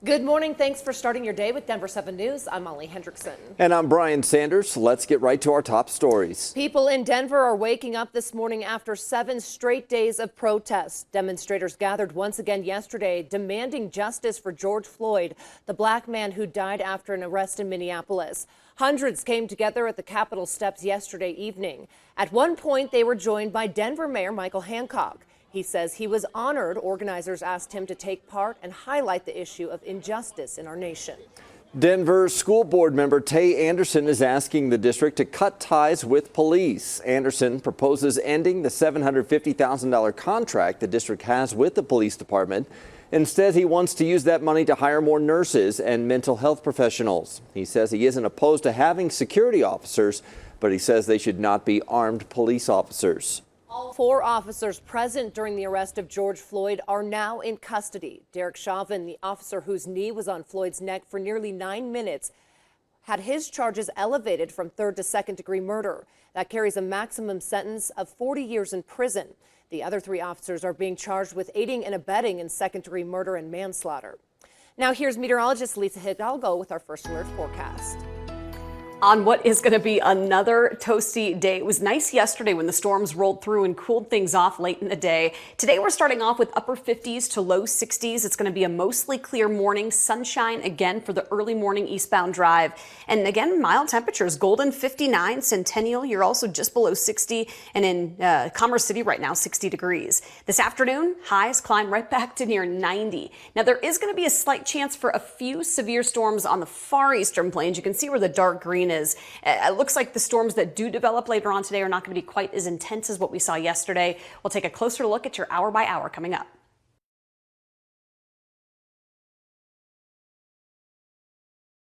Good morning. Thanks for starting your day with Denver 7 News. I'm Molly Hendrickson. And I'm Brian Sanders. Let's get right to our top stories. People in Denver are waking up this morning after 7 straight days of protests. Demonstrators gathered once again yesterday demanding justice for George Floyd, the black man who died after an arrest in Minneapolis. Hundreds came together at the Capitol steps yesterday evening. At one point, they were joined by Denver Mayor Michael Hancock. He says he was honored organizers asked him to take part and highlight the issue of injustice in our nation. Denver School Board member Tay Anderson is asking the district to cut ties with police. Anderson proposes ending the $750,000 contract the district has with the police department. Instead, he wants to use that money to hire more nurses and mental health professionals. He says he isn't opposed to having security officers, but he says they should not be armed police officers. All 4 officers present during the arrest of George Floyd are now in custody. Derek Chauvin, the officer whose knee was on Floyd's neck for nearly 9 minutes, had his charges elevated from 3rd to 2nd degree murder. That carries a maximum sentence of 40 years in prison. The other 3 officers are being charged with aiding and abetting in 2nd degree murder and manslaughter. Now here's meteorologist Lisa Hidalgo with our first alert forecast. On what is going to be another toasty day. It was nice yesterday when the storms rolled through and cooled things off late in the day. Today we're starting off with upper 50s to low 60s. It's going to be a mostly clear morning, sunshine again for the early morning eastbound drive. And again, mild temperatures, Golden 59, Centennial, you're also just below 60, and in Commerce City right now 60 degrees. This afternoon, highs climb right back to near 90. Now there is going to be a slight chance for a few severe storms on the far eastern plains. You can see where the dark green is. It looks like the storms that do develop later on today are not going to be quite as intense as what we saw yesterday. We'll take a closer look at your hour by hour coming up.